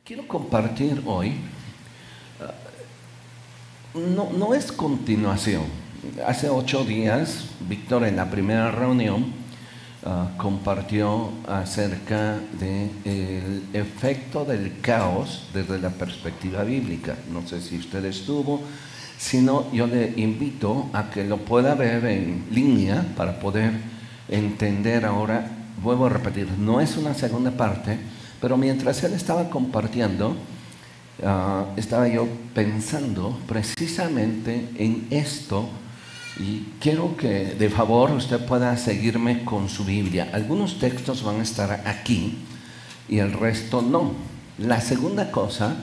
Quiero compartir hoy, no es continuación. Hace 8 días, Víctor en la primera reunión compartió acerca del efecto del caos desde la perspectiva bíblica. No sé si usted estuvo, si no, yo le invito a que lo pueda ver en línea para poder entender ahora. Vuelvo a repetir, no es una segunda parte, pero mientras él estaba compartiendo, estaba yo pensando precisamente en esto, y quiero que de favor usted pueda seguirme con su Biblia. Algunos textos van a estar aquí y el resto no. La segunda cosa,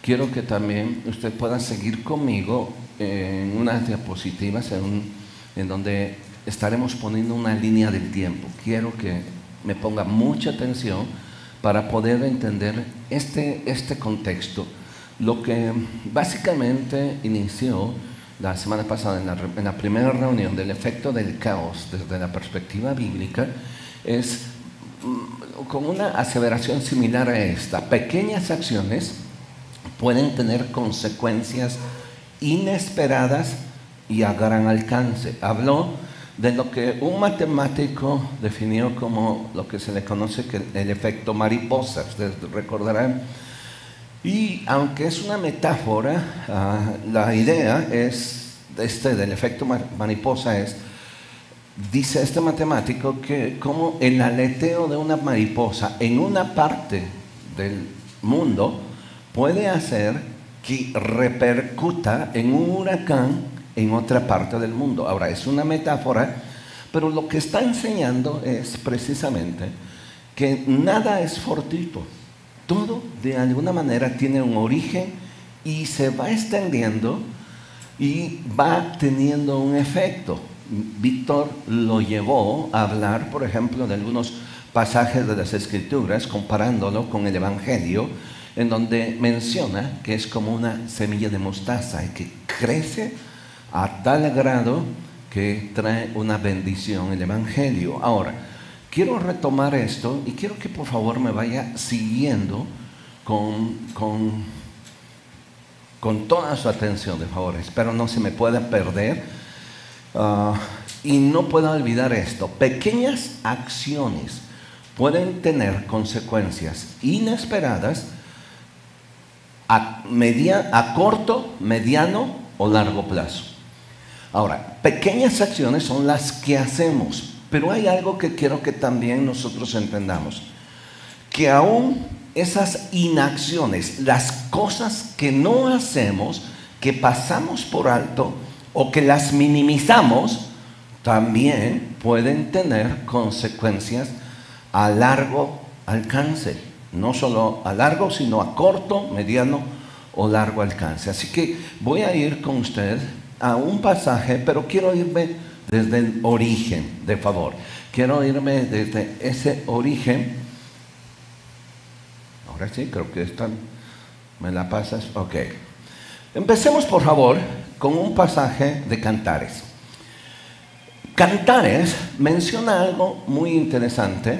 quiero que también usted pueda seguir conmigo en unas diapositivas en donde estaremos poniendo una línea del tiempo. Quiero que me ponga mucha atención para poder entender este contexto. Lo que básicamente inició la semana pasada en la primera reunión del efecto del caos desde la perspectiva bíblica es con una aseveración similar a esta: pequeñas acciones pueden tener consecuencias inesperadas y a gran alcance. Habló de lo que un matemático definió como lo que se le conoce que el efecto mariposa. Ustedes recordarán. Y aunque es una metáfora, la idea es del efecto mariposa dice este matemático, que como el aleteo de una mariposa en una parte del mundo puede hacer que repercuta en un huracán en otra parte del mundo. Ahora, es una metáfora, pero lo que está enseñando es precisamente que nada es fortuito. Todo de alguna manera tiene un origen y se va extendiendo y va teniendo un efecto. Víctor lo llevó a hablar, por ejemplo, de algunos pasajes de las Escrituras, comparándolo con el Evangelio, en donde menciona que es como una semilla de mostaza y que crece a tal grado que trae una bendición el Evangelio. Ahora, quiero retomar esto y quiero que por favor me vaya siguiendo con toda su atención, de favor. Espero no se me pueda perder. Y no puedo olvidar esto: pequeñas acciones pueden tener consecuencias inesperadas a corto, mediano o largo plazo. Ahora, pequeñas acciones son las que hacemos, pero hay algo que quiero que también nosotros entendamos: que aún esas inacciones, las cosas que no hacemos, que pasamos por alto o que las minimizamos, también pueden tener consecuencias a largo alcance. No solo a largo, sino a corto, mediano o largo alcance. Así que voy a ir con usted a un pasaje, pero quiero irme desde el origen, de favor. Quiero irme desde ese origen. Ahora sí, creo que me la pasas. Ok. Empecemos, por favor, con un pasaje de Cantares. Cantares menciona algo muy interesante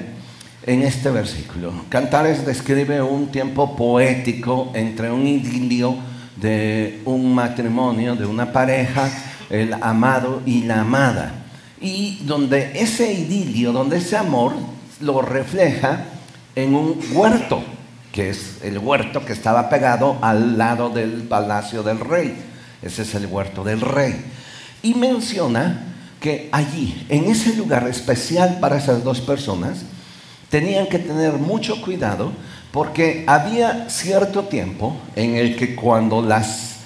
en este versículo. Cantares describe un tiempo poético entre un idilio de un matrimonio, de una pareja, el amado y la amada, y donde ese idilio, donde ese amor lo refleja en un huerto, que es el huerto que estaba pegado al lado del palacio del rey. Ese es el huerto del rey. Y menciona que allí, en ese lugar especial para esas dos personas, tenían que tener mucho cuidado, porque había cierto tiempo en el que cuando las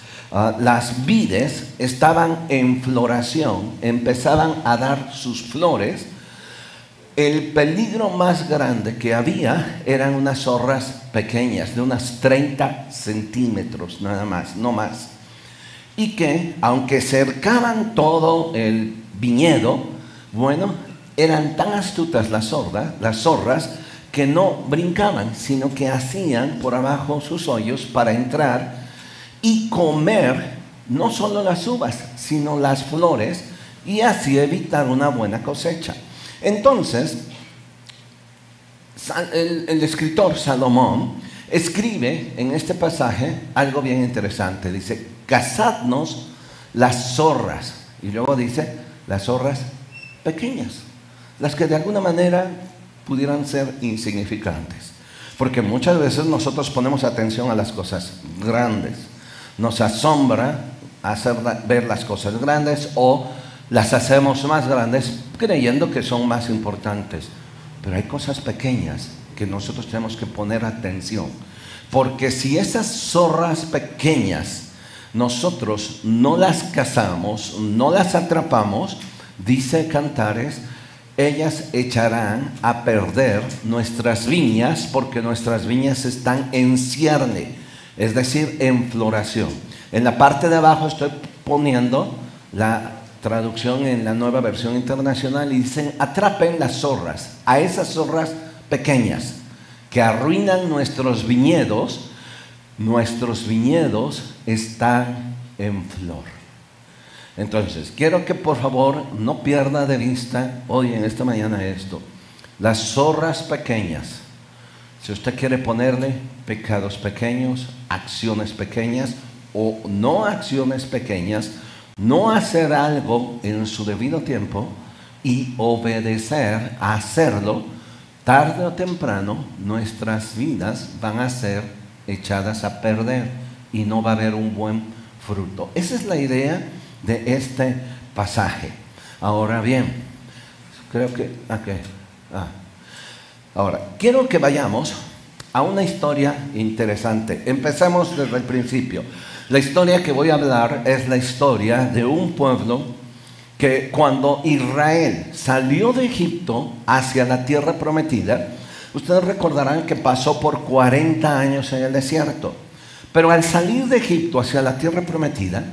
vides estaban en floración, empezaban a dar sus flores, el peligro más grande que había eran unas zorras pequeñas, de unas 30 centímetros nada más, no más. Y que, aunque cercaban todo el viñedo, bueno, eran tan astutas las zorras, que no brincaban, sino que hacían por abajo sus hoyos para entrar y comer no solo las uvas, sino las flores, y así evitar una buena cosecha. Entonces, el escritor Salomón escribe en este pasaje algo bien interesante. Dice, cazadnos las zorras. Y luego dice, las zorras pequeñas, las que de alguna manera pudieran ser insignificantes. Porque muchas veces nosotros ponemos atención a las cosas grandes. Nos asombra hacer ver las cosas grandes o las hacemos más grandes creyendo que son más importantes. Pero hay cosas pequeñas que nosotros tenemos que poner atención. Porque si esas zorras pequeñas nosotros no las cazamos, no las atrapamos, dice Cantares, ellas echarán a perder nuestras viñas, porque nuestras viñas están en cierne, es decir, en floración. En la parte de abajo estoy poniendo la traducción en la Nueva Versión Internacional y dicen, atrapen las zorras, a esas zorras pequeñas que arruinan nuestros viñedos están en flor. Entonces, quiero que por favor no pierda de vista hoy en esta mañana esto. Las zorras pequeñas, si usted quiere ponerle pecados pequeños, acciones pequeñas o no acciones pequeñas, no hacer algo en su debido tiempo y obedecer a hacerlo, tarde o temprano nuestras vidas van a ser echadas a perder y no va a haber un buen fruto. Esa es la idea de este pasaje. Ahora bien, creo que ahora quiero que vayamos a una historia interesante. Empezamos desde el principio. La historia que voy a hablar es la historia de un pueblo que cuando Israel salió de Egipto hacia la tierra prometida, ustedes recordarán que pasó por 40 años en el desierto. Pero al salir de Egipto hacia la tierra prometida,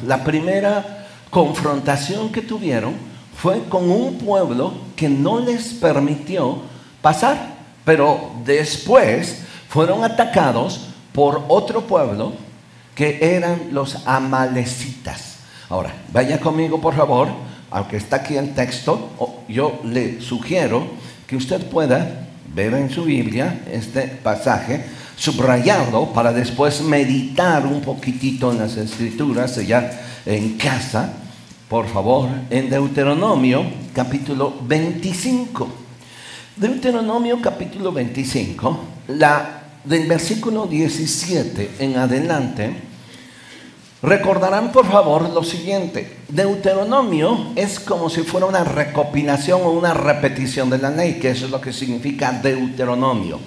la primera confrontación que tuvieron fue con un pueblo que no les permitió pasar, pero después fueron atacados por otro pueblo que eran los amalecitas. Ahora, vaya conmigo por favor, aunque está aquí el texto, yo le sugiero que usted pueda ver en su Biblia este pasaje, subrayarlo para después meditar un poquitito en las Escrituras ya en casa, por favor, en Deuteronomio capítulo 25. Deuteronomio capítulo 25, del versículo 17 en adelante, recordarán por favor lo siguiente. Deuteronomio es como si fuera una recopilación o una repetición de la ley, que eso es lo que significa Deuteronomio.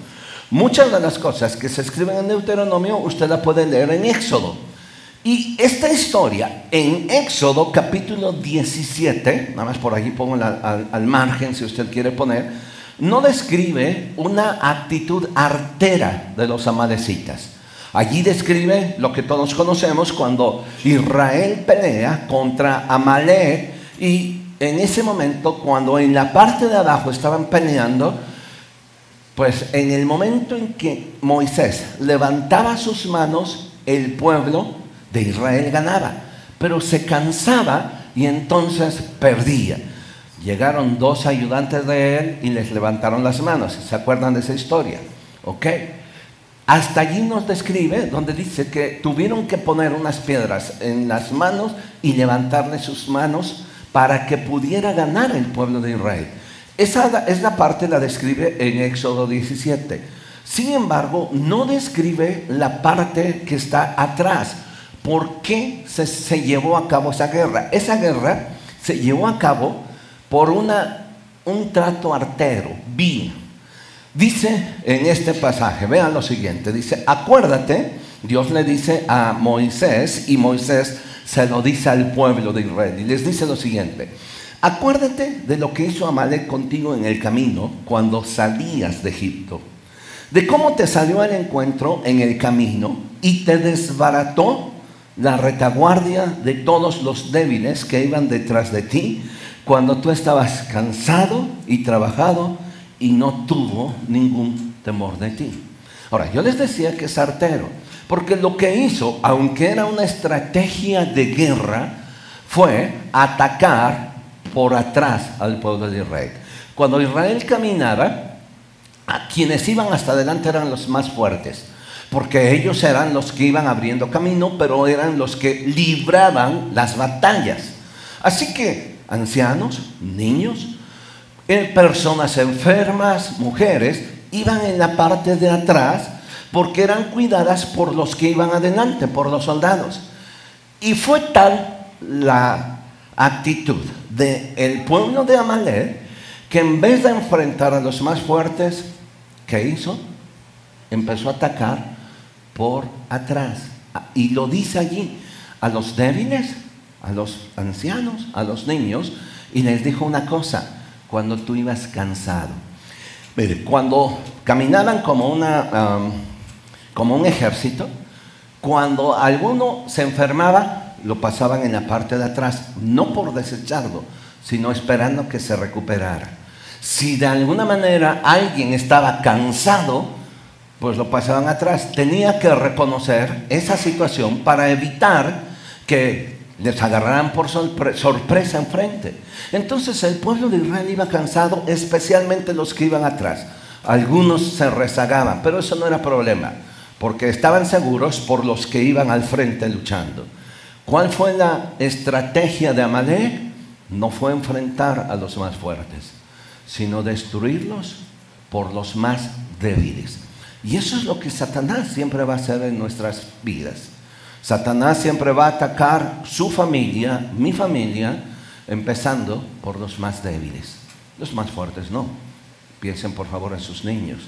Muchas de las cosas que se escriben en Deuteronomio usted la puede leer en Éxodo. Y esta historia en Éxodo capítulo 17, nada más por aquí pongo al margen si usted quiere poner, no describe una actitud artera de los amalecitas. Allí describe lo que todos conocemos cuando Israel pelea contra Amalek, y en ese momento cuando en la parte de abajo estaban peleando, pues en el momento en que Moisés levantaba sus manos, el pueblo de Israel ganaba, pero se cansaba y entonces perdía. Llegaron 2 ayudantes de él y les levantaron las manos. ¿Se acuerdan de esa historia? ¿Ok? Hasta allí nos describe, donde dice que tuvieron que poner unas piedras en las manos y levantarle sus manos para que pudiera ganar el pueblo de Israel. Esa es la parte, la describe en Éxodo 17. Sin embargo, no describe la parte que está atrás. ¿Por qué se llevó a cabo esa guerra? Esa guerra se llevó a cabo por un trato artero, vil. Dice en este pasaje, vean lo siguiente, dice, acuérdate, Dios le dice a Moisés, y Moisés se lo dice al pueblo de Israel, y les dice lo siguiente: acuérdate de lo que hizo Amalek contigo en el camino cuando salías de Egipto, de cómo te salió al encuentro en el camino y te desbarató la retaguardia de todos los débiles que iban detrás de ti cuando tú estabas cansado y trabajado y no tuvo ningún temor de ti. Ahora, yo les decía que es artero, porque lo que hizo, aunque era una estrategia de guerra, fue atacar por atrás al pueblo de Israel. Cuando Israel caminaba, Quienes iban hasta adelante eran los más fuertes, porque ellos eran los que iban abriendo camino, pero eran los que libraban las batallas. Así que ancianos, niños, personas enfermas, mujeres, iban en la parte de atrás porque eran cuidadas por los que iban adelante, por los soldados. Y fue tal la actitud del pueblo de Amalek que en vez de enfrentar a los más fuertes, ¿qué hizo? Empezó a atacar por atrás. Y lo dice allí, a los débiles, a los ancianos, a los niños, y les dijo una cosa: cuando tú ibas cansado. Mire, cuando caminaban como un ejército, cuando alguno se enfermaba, lo pasaban en la parte de atrás, no por desecharlo, sino esperando que se recuperara. Si de alguna manera alguien estaba cansado, pues lo pasaban atrás. Tenía que reconocer esa situación para evitar que les agarraran por sorpresa enfrente. Entonces el pueblo de Israel iba cansado, especialmente los que iban atrás. Algunos se rezagaban, pero eso no era problema, porque estaban seguros por los que iban al frente luchando. ¿Cuál fue la estrategia de Amalek? No fue enfrentar a los más fuertes, sino destruirlos por los más débiles. Y eso es lo que Satanás siempre va a hacer en nuestras vidas. Satanás siempre va a atacar su familia, mi familia, empezando por los más débiles. Los más fuertes no. Piensen por favor en sus niños.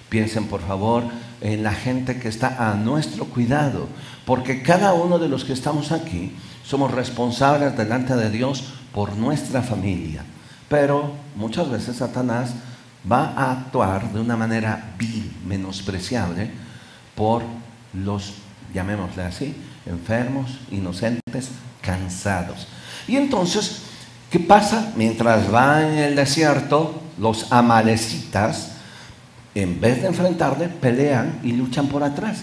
Piensen por favor en la gente que está a nuestro cuidado, porque cada uno de los que estamos aquí somos responsables delante de Dios por nuestra familia. Pero muchas veces Satanás va a actuar de una manera vil, menospreciable por los, llamémosle así, enfermos, inocentes, cansados. Y entonces, ¿qué pasa? Mientras van en el desierto, los amalecitas, en vez de enfrentarle, pelean y luchan por atrás.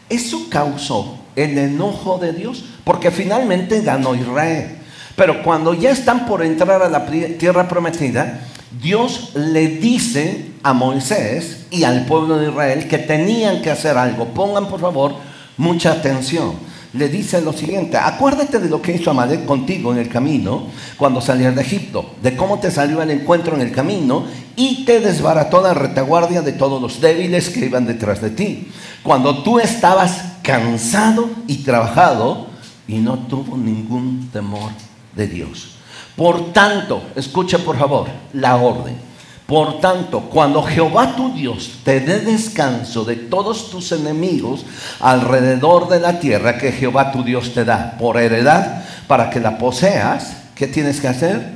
Eso causó el enojo de Dios, porque finalmente ganó Israel. Pero cuando ya están por entrar a la tierra prometida, Dios le dice a Moisés y al pueblo de Israel que tenían que hacer algo. Pongan por favor mucha atención. Le dice lo siguiente: acuérdate de lo que hizo Amalek contigo en el camino cuando salías de Egipto, de cómo te salió al encuentro en el camino y te desbarató la retaguardia de todos los débiles que iban detrás de ti, cuando tú estabas cansado y trabajado y no tuvo ningún temor de Dios. Por tanto, escucha por favor la orden. Por tanto, cuando Jehová tu Dios te dé descanso de todos tus enemigos alrededor de la tierra que Jehová tu Dios te da por heredad para que la poseas, ¿qué tienes que hacer?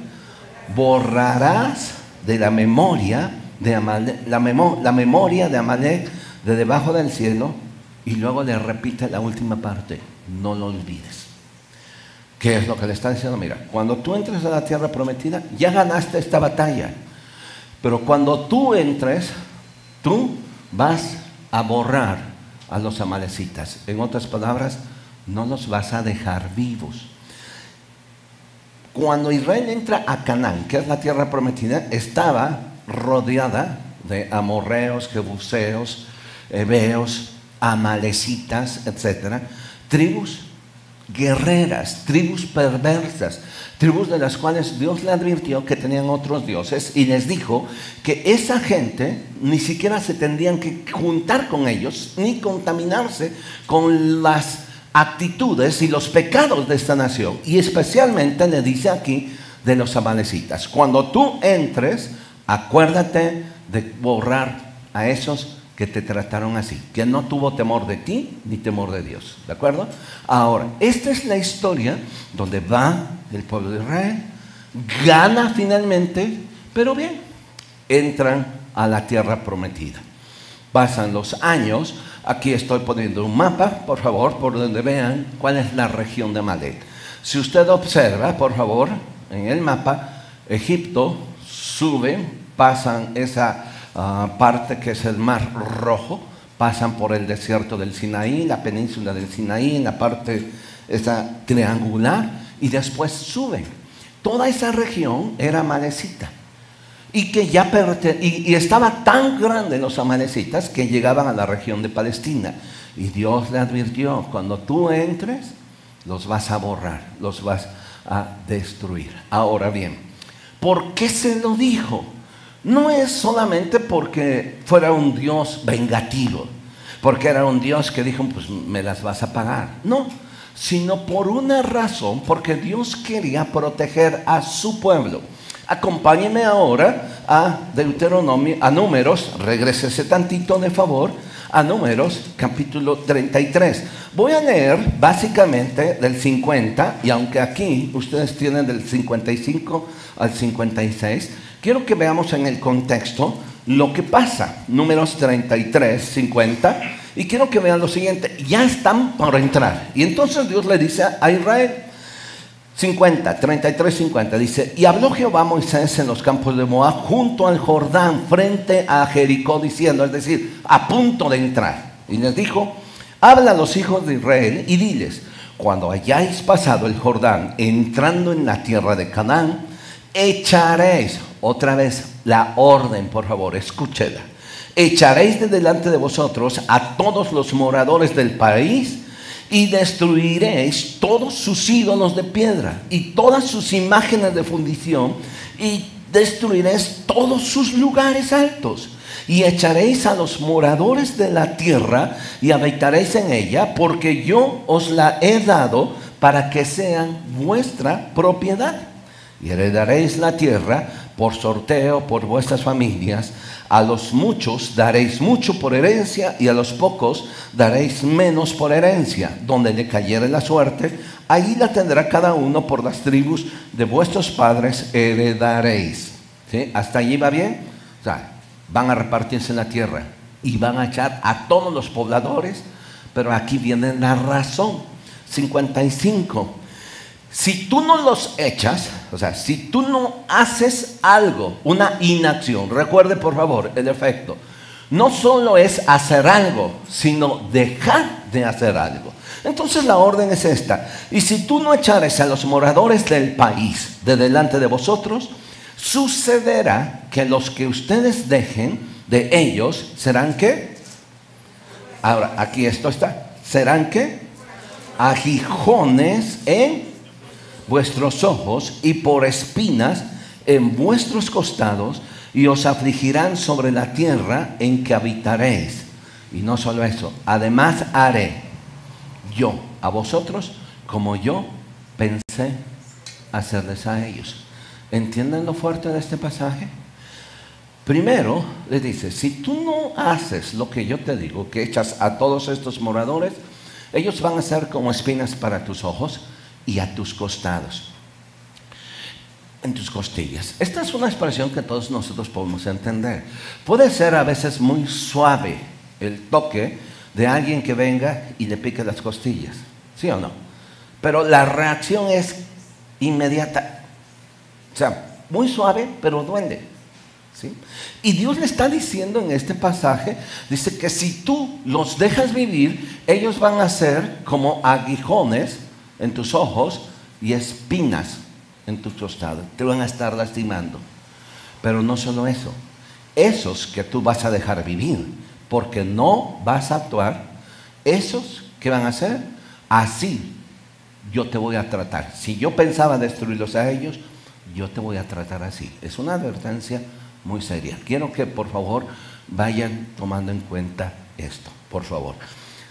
Borrarás de la memoria de Amalek, la memoria de Amalek de debajo del cielo. Y luego le repite la última parte: no lo olvides. ¿Qué es lo que le está diciendo? Mira, cuando tú entres a la tierra prometida, ya ganaste esta batalla. Pero cuando tú entres, tú vas a borrar a los amalecitas. En otras palabras, no los vas a dejar vivos. Cuando Israel entra a Canaán, que es la tierra prometida, estaba rodeada de amorreos, jebuseos, heveos, amalecitas, etc. Tribus guerreras, tribus perversas, tribus de las cuales Dios le advirtió que tenían otros dioses y les dijo que esa gente ni siquiera se tendrían que juntar con ellos ni contaminarse con las actitudes y los pecados de esta nación. Y especialmente le dice aquí de los amalecitas: cuando tú entres, acuérdate de borrar a esos que te trataron así, que no tuvo temor de ti ni temor de Dios. ¿De acuerdo? Ahora, esta es la historia donde va el pueblo de Israel, gana finalmente, pero bien, entran a la tierra prometida. Pasan los años. Aquí estoy poniendo un mapa, por favor, por donde vean cuál es la región de Amalek. Si usted observa, por favor, en el mapa, Egipto sube, pasan esa parte que es el Mar Rojo, pasan por el desierto del Sinaí, la península del Sinaí, en la parte esa triangular, y después suben. Toda esa región era amalecita. y que y estaba tan grande los amalecitas que llegaban a la región de Palestina. Y Dios le advirtió: cuando tú entres, los vas a borrar, los vas a destruir. Ahora bien, ¿por qué se lo dijo? No es solamente porque fuera un Dios vengativo, porque era un Dios que dijo: pues me las vas a pagar. No, sino por una razón, porque Dios quería proteger a su pueblo. Acompáñeme ahora a Deuteronomio, a Números, regrésese tantito de favor, a Números capítulo 33. Voy a leer básicamente del 50, y aunque aquí ustedes tienen del 55 al 56, quiero que veamos en el contexto lo que pasa. Números 33, 50, y quiero que vean lo siguiente: ya están por entrar. Y entonces Dios le dice a Israel, 33, 50, dice: y habló Jehová a Moisés en los campos de Moab, junto al Jordán, frente a Jericó, diciendo, es decir, a punto de entrar. Y les dijo: habla a los hijos de Israel y diles: cuando hayáis pasado el Jordán, entrando en la tierra de Canaán, echaréis, otra vez la orden, por favor, escúchela, echaréis de delante de vosotros a todos los moradores del país, y destruiréis todos sus ídolos de piedra y todas sus imágenes de fundición, y destruiréis todos sus lugares altos, y echaréis a los moradores de la tierra y habitaréis en ella, porque yo os la he dado para que sean vuestra propiedad. Y heredaréis la tierra por sorteo por vuestras familias. A los muchos daréis mucho por herencia, y a los pocos daréis menos por herencia. Donde le cayere la suerte, ahí la tendrá cada uno. Por las tribus de vuestros padres heredaréis. ¿Sí? ¿Hasta allí va bien? O sea, van a repartirse la tierra y van a echar a todos los pobladores. Pero aquí viene la razón. 55. Si tú no los echas, o sea, si tú no haces algo, una inacción, recuerde por favor el efecto, no solo es hacer algo, sino dejar de hacer algo. Entonces la orden es esta: y si tú no echares a los moradores del país de delante de vosotros, sucederá que los que ustedes dejen de ellos serán ¿qué? Ahora, aquí esto está, serán ¿qué? Aguijones en vuestros ojos y por espinas en vuestros costados, y os afligirán sobre la tierra en que habitaréis. Y no solo eso, además haré yo a vosotros como yo pensé hacerles a ellos. ¿Entienden lo fuerte de este pasaje? Primero le dice: si tú no haces lo que yo te digo, que echas a todos estos moradores, ellos van a ser como espinas para tus ojos y a tus costados, en tus costillas. Esta es una expresión que todos nosotros podemos entender. Puede ser a veces muy suave el toque de alguien que venga y le pique las costillas, ¿sí o no? Pero la reacción es inmediata. O sea, muy suave, pero duele, ¿sí? Y Dios le está diciendo en este pasaje, dice que si tú los dejas vivir, ellos van a ser como aguijones en tus ojos y espinas en tus costados. Te van a estar lastimando. Pero no solo eso, esos que tú vas a dejar vivir, porque no vas a actuar, esos que van a hacer, así yo te voy a tratar. Si yo pensaba destruirlos a ellos, yo te voy a tratar así. Es una advertencia muy seria. Quiero que por favor vayan tomando en cuenta esto, por favor.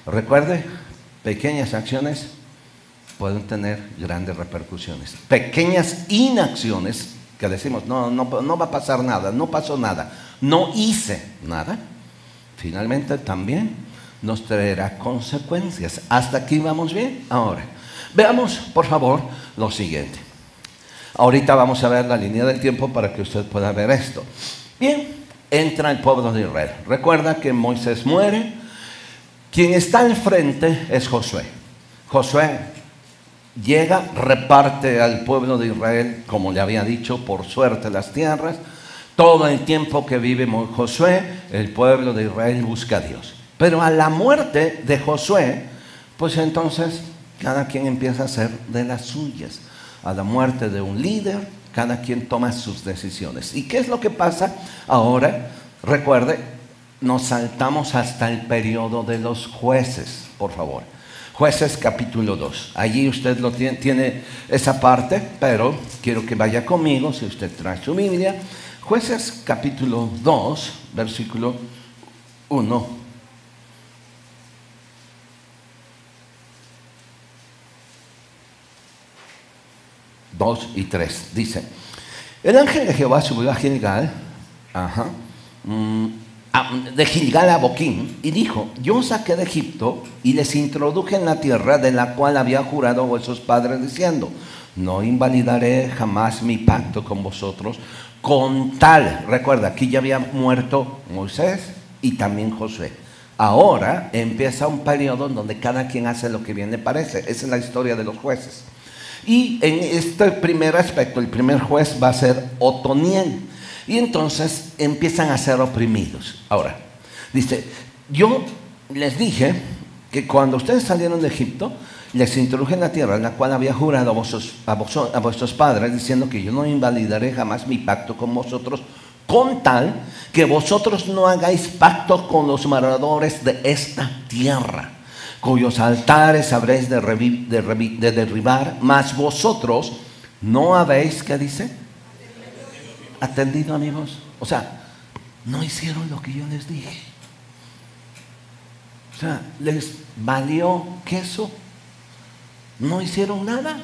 Recuerde, pequeñas acciones pueden tener grandes repercusiones. Pequeñas inacciones que decimos: no va a pasar nada, no pasó nada, no hice nada, finalmente también nos traerá consecuencias. ¿Hasta aquí vamos bien? Ahora, veamos por favor lo siguiente. Ahorita vamos a ver la línea del tiempo para que usted pueda ver esto. Bien, entra el pueblo de Israel. Recuerda que Moisés muere. Quien está al frente es Josué. Josué llega, reparte al pueblo de Israel, como le había dicho, por suerte las tierras. Todo el tiempo que vive Josué, el pueblo de Israel busca a Dios. Pero a la muerte de Josué, pues entonces cada quien empieza a hacer de las suyas. A la muerte de un líder, cada quien toma sus decisiones. ¿Y qué es lo que pasa ahora? Recuerde, nos saltamos hasta el periodo de los jueces, por favor. Jueces capítulo 2. Allí usted lo tiene esa parte, pero quiero que vaya conmigo, si usted trae su Biblia. Jueces capítulo 2, versículo 1. 2 y 3. Dice: el ángel de Jehová subió a Gilgal, de Gilgal a Boquim, y dijo: yo os saqué de Egipto y les introduje en la tierra de la cual había jurado a vuestros padres, diciendo: no invalidaré jamás mi pacto con vosotros, con tal, recuerda, aquí ya había muerto Moisés y también Josué. Ahora empieza un periodo en donde cada quien hace lo que bien le parece. Esa es la historia de los jueces. Y en este primer aspecto, el primer juez va a ser Otoniel. Y entonces empiezan a ser oprimidos. Ahora, dice: yo les dije que cuando ustedes salieron de Egipto, les introduje en la tierra en la cual había jurado a vuestros padres, diciendo que yo no invalidaré jamás mi pacto con vosotros, con tal que vosotros no hagáis pacto con los moradores de esta tierra, cuyos altares habréis de derribar, mas vosotros no habéis, ¿qué dice? Atendido, amigos. O sea, no hicieron lo que yo les dije. O sea, les valió queso. No hicieron nada.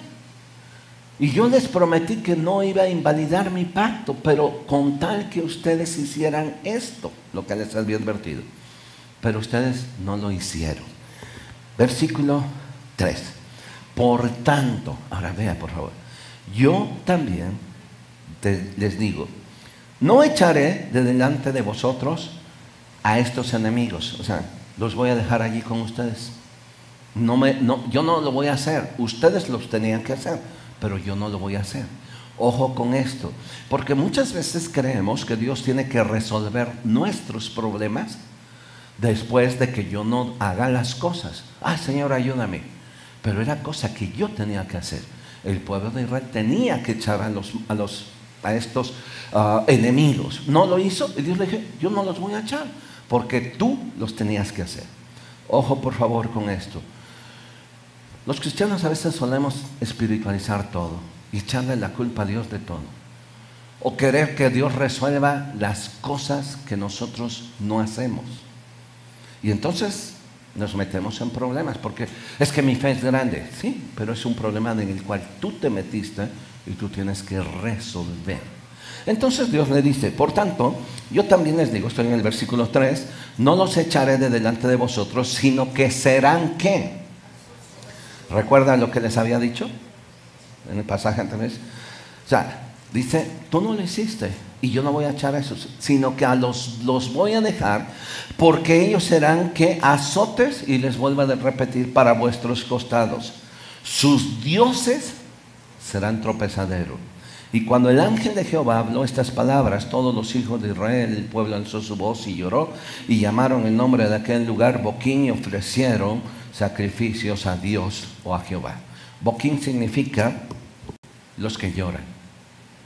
Y yo les prometí que no iba a invalidar mi pacto, pero con tal que ustedes hicieran esto, lo que les había advertido. Pero ustedes no lo hicieron. Versículo 3. Por tanto, ahora vea por favor, yo también les digo: no echaré de delante de vosotros a estos enemigos. O sea, los voy a dejar allí con ustedes. Yo no lo voy a hacer. Ustedes los tenían que hacer, pero yo no lo voy a hacer. Ojo con esto, porque muchas veces creemos que Dios tiene que resolver nuestros problemas después de que yo no haga las cosas. Ay, Señor, ayúdame. Pero era cosa que yo tenía que hacer. El pueblo de Israel tenía que echar a estos enemigos. No lo hizo y Dios le dijo: yo no los voy a echar, porque tú los tenías que hacer. Ojo por favor con esto. Los cristianos a veces solemos espiritualizar todo y echarle la culpa a Dios de todo, o querer que Dios resuelva las cosas que nosotros no hacemos. Y entonces nos metemos en problemas, porque es que mi fe es grande. Sí, pero es un problema en el cual tú te metiste y tú tienes que resolver. Entonces Dios le dice: por tanto, yo también les digo, estoy en el versículo 3, no los echaré de delante de vosotros, sino que serán, ¿qué? ¿Recuerdan lo que les había dicho en el pasaje anterior? O sea, dice: tú no lo hiciste y yo no voy a echar a esos, sino que los voy a dejar, porque ellos serán, ¿qué? Azotes, y les vuelvo a repetir, para vuestros costados. Sus dioses serán tropezadero. Y cuando el ángel de Jehová habló estas palabras, todos los hijos de Israel, el pueblo alzó su voz y lloró, y llamaron el nombre de aquel lugar Boquim, y ofrecieron sacrificios a Dios o a Jehová. Boquim significa los que lloran,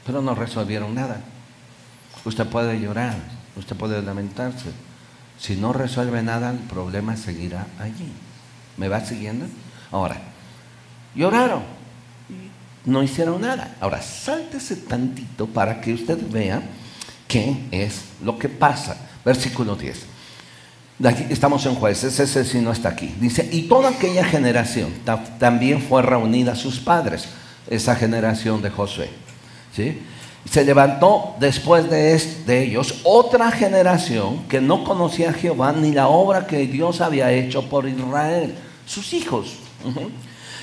pero no resolvieron nada. Usted puede llorar, usted puede lamentarse. Si no resuelve nada, el problema seguirá allí. ¿Me va siguiendo? Ahora, lloraron, no hicieron nada. Ahora, sáltese tantito para que usted vea qué es lo que pasa. Versículo 10. De aquí estamos en Jueces, ese sí no está aquí. Dice: y toda aquella generación también fue reunida a sus padres, esa generación de Josué, ¿sí? Se levantó después de ellos otra generación que no conocía a Jehová ni la obra que Dios había hecho por Israel, sus hijos.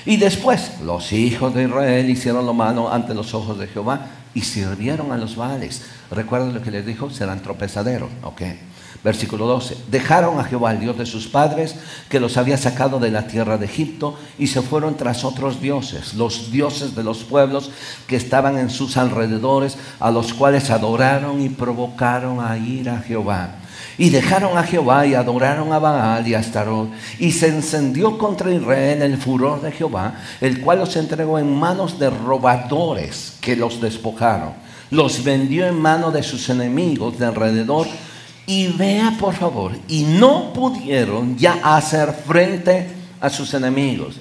Y después los hijos de Israel hicieron lo malo ante los ojos de Jehová y sirvieron a los Baales. ¿Recuerdan lo que les dijo? Serán tropezaderos. Versículo 12. Dejaron a Jehová, el Dios de sus padres, que los había sacado de la tierra de Egipto, y se fueron tras otros dioses, los dioses de los pueblos que estaban en sus alrededores, a los cuales adoraron y provocaron a ira a Jehová. Y dejaron a Jehová y adoraron a Baal y a Astarot. Y se encendió contra Israel el furor de Jehová, el cual los entregó en manos de robadores que los despojaron. Los vendió en manos de sus enemigos de alrededor. Y vea por favor, y no pudieron ya hacer frente a sus enemigos.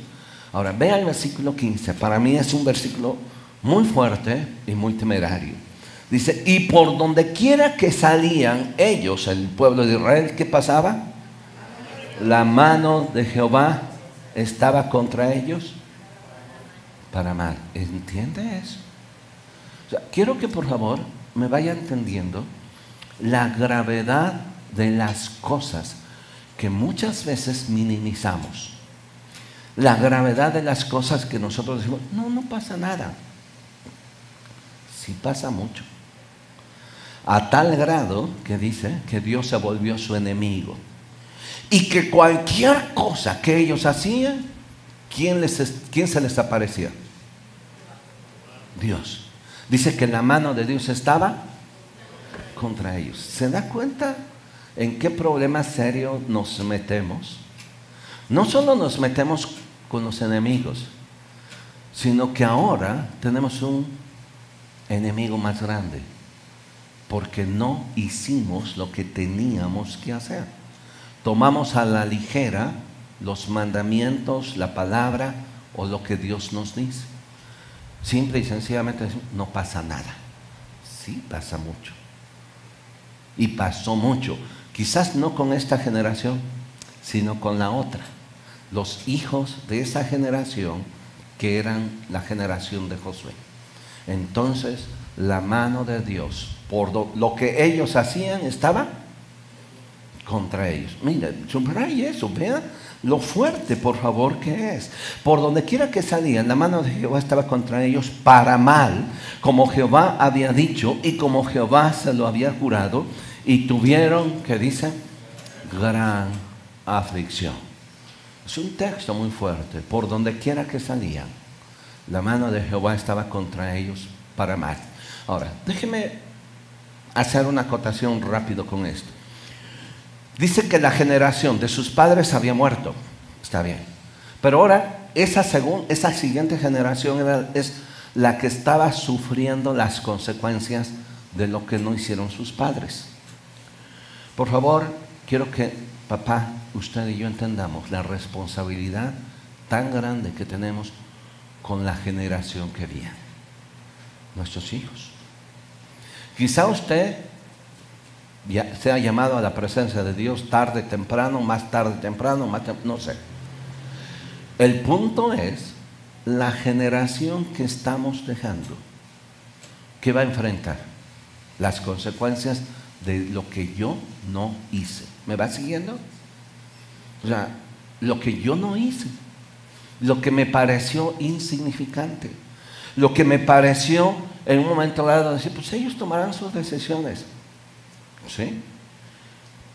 Ahora vea el versículo 15. Para mí es un versículo muy fuerte y muy temerario. Dice, y por donde quiera que salían ellos, el pueblo de Israel, ¿qué pasaba? La mano de Jehová estaba contra ellos para mal. ¿Entiende eso? O sea, quiero que por favor me vaya entendiendo la gravedad de las cosas que muchas veces minimizamos. La gravedad de las cosas que nosotros decimos, no pasa nada. Sí pasa mucho. A tal grado que dice que Dios se volvió su enemigo. Y que cualquier cosa que ellos hacían, ¿quién se les aparecía? Dios. Dice que la mano de Dios estaba contra ellos. ¿Se da cuenta en qué problema serio nos metemos? No solo nos metemos con los enemigos, sino que ahora tenemos un enemigo más grande. Porque no hicimos lo que teníamos que hacer. Tomamos a la ligera los mandamientos, la palabra o lo que Dios nos dice. Simple y sencillamente no pasa nada. Sí pasa mucho. Y pasó mucho. Quizás no con esta generación, sino con la otra. Los hijos de esa generación que eran la generación de Josué. Entonces, la mano de Dios, por lo que ellos hacían, estaba contra ellos. Mira, subraya eso, vea lo fuerte, por favor, que es. Por donde quiera que salían, la mano de Jehová estaba contra ellos para mal, como Jehová había dicho y como Jehová se lo había jurado, y tuvieron, ¿qué dice? Gran aflicción. Es un texto muy fuerte. Por donde quiera que salían, la mano de Jehová estaba contra ellos para mal. Ahora, déjeme hacer una acotación rápido con esto. Dice que la generación de sus padres había muerto. Está bien. Pero ahora, esa siguiente generación es la que estaba sufriendo las consecuencias de lo que no hicieron sus padres. Por favor, quiero que papá, usted y yo entendamos la responsabilidad tan grande que tenemos con la generación que viene. Nuestros hijos. Quizá usted sea llamado a la presencia de Dios tarde, temprano, más tarde, temprano, no sé. El punto es la generación que estamos dejando, que va a enfrentar las consecuencias de lo que yo no hice. ¿Me va siguiendo? O sea, lo que yo no hice, lo que me pareció insignificante, lo que me pareció en un momento dado decir, pues ellos tomarán sus decisiones. ¿Sí?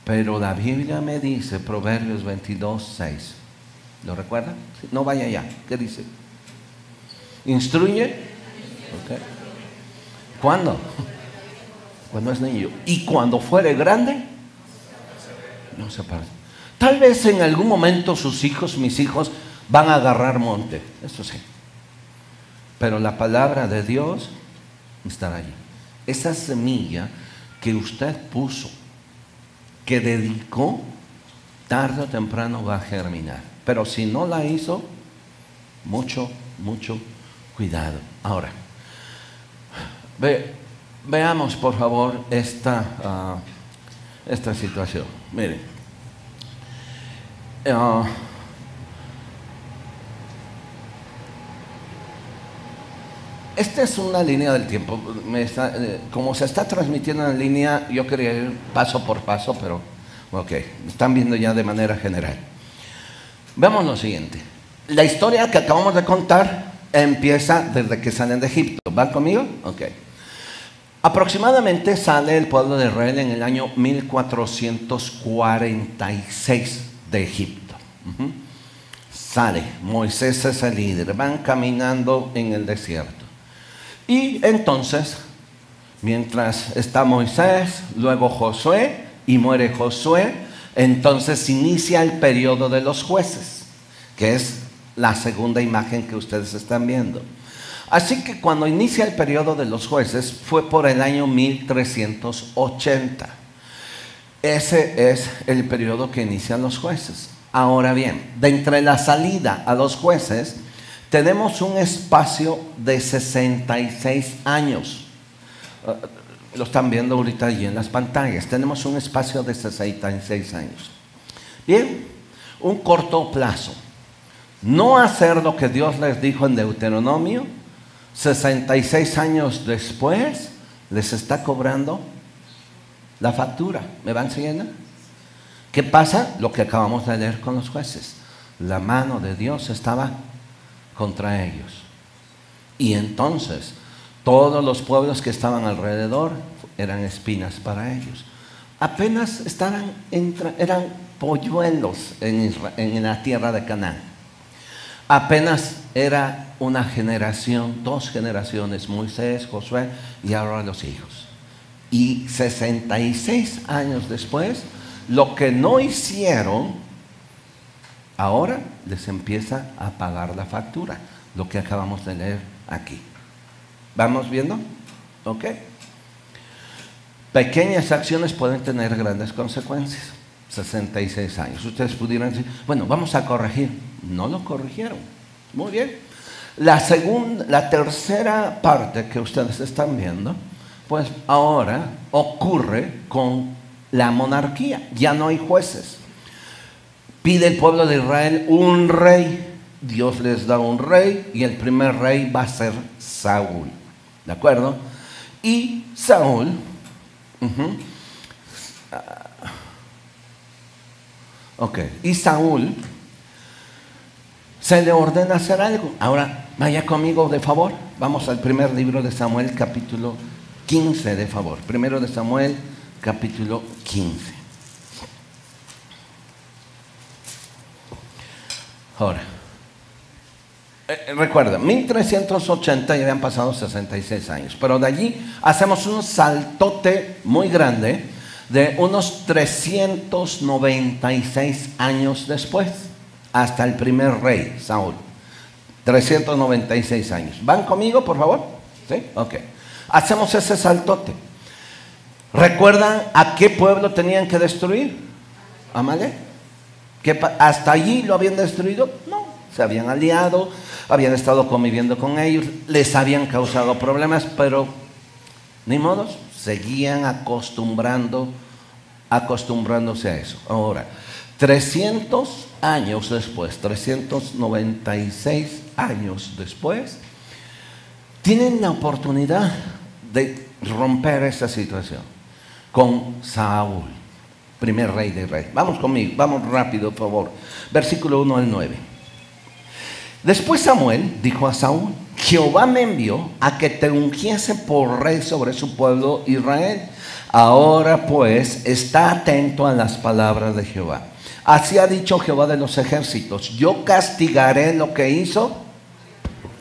Pero la Biblia me dice, Proverbios 22:6. ¿Lo recuerda? No vaya allá. ¿Qué dice? Instruye. Okay. ¿Cuándo? Cuando es niño. Y cuando fuere grande, no se aparta. Tal vez en algún momento sus hijos, mis hijos, van a agarrar monte. Eso sí. Pero la palabra de Dios estará allí. Esa semilla que usted puso, que dedicó, tarde o temprano va a germinar. Pero si no la hizo, mucho cuidado. Ahora, veamos por favor esta situación. Miren, esta es una línea del tiempo. Como se está transmitiendo en línea, yo quería ir paso por paso, pero ok, están viendo ya de manera general. Veamos lo siguiente. La historia que acabamos de contar empieza desde que salen de Egipto. ¿Van conmigo? Ok. Aproximadamente sale el pueblo de Israel en el año 1446 de Egipto. Sale, Moisés es el líder, van caminando en el desierto. Y entonces, mientras está Moisés, luego Josué y muere Josué, entonces inicia el periodo de los jueces, que es la segunda imagen que ustedes están viendo. Así que cuando inicia el periodo de los jueces fue por el año 1380. Ese es el periodo que inician los jueces. Ahora bien, de entre la salida a los jueces tenemos un espacio de 66 años. Lo están viendo ahorita allí en las pantallas. Tenemos un espacio de 66 años. Bien, un corto plazo. No hacer lo que Dios les dijo en Deuteronomio, 66 años después les está cobrando la factura. ¿Me van siguiendo? ¿Qué pasa? Lo que acabamos de leer con los jueces. La mano de Dios estaba contra ellos. Y entonces todos los pueblos que estaban alrededor eran espinas para ellos. Apenas eran polluelos en la tierra de Canaán. Apenas era una generación, 2 generaciones, Moisés, Josué y ahora los hijos. Y 66 años después, lo que no hicieron, ahora les empieza a pagar la factura, lo que acabamos de leer aquí. ¿Vamos viendo? ¿Ok? Pequeñas acciones pueden tener grandes consecuencias. 66 años. Ustedes pudieran decir, bueno, vamos a corregir. No lo corrigieron. Muy bien. La tercera parte que ustedes están viendo, pues ahora ocurre con la monarquía. Ya no hay jueces. Pide el pueblo de Israel un rey. Dios les da un rey y el primer rey va a ser Saúl. ¿De acuerdo? Y Saúl y Saúl se le ordena hacer algo. Ahora, vaya conmigo de favor. Vamos al primer libro de Samuel, capítulo 15, de favor. Primero de Samuel, capítulo 15. Ahora, recuerda, 1380 ya habían pasado 66 años, pero de allí hacemos un saltote muy grande de unos 396 años después, hasta el primer rey, Saúl. 396 años. ¿Van conmigo, por favor? ¿Sí? Ok. Hacemos ese saltote. ¿Recuerdan a qué pueblo tenían que destruir? Amalek. ¿Hasta allí lo habían destruido? No. Se habían aliado, habían estado conviviendo con ellos, les habían causado problemas, pero ni modos, seguían acostumbrándose a eso. Ahora, 300 años después, 396 años después, tienen la oportunidad de romper esa situación con Saúl, primer rey de Israel. Vamos conmigo, vamos rápido, por favor. Versículo 1 al 9. Después Samuel dijo a Saúl: Jehová me envió a que te ungiese por rey sobre su pueblo Israel. Ahora pues, está atento a las palabras de Jehová. Así ha dicho Jehová de los ejércitos: yo castigaré lo que hizo.